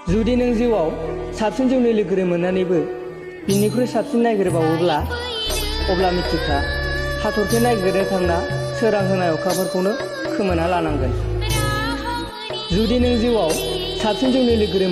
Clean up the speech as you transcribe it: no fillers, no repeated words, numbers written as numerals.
जुदि नों जिउआव साबसिन जिउनि लोगोरि मोननानैबो बिनिख्रुइ साबसिन नागिरबावोब्ला अब्ला मिथिखा हाथरखि नागिरनो थांना सोरां होनाय अखाफोरखौनो खोमाना लानांगोन। जुदि नों जिउआव साबसिन जिउनि लोगोरि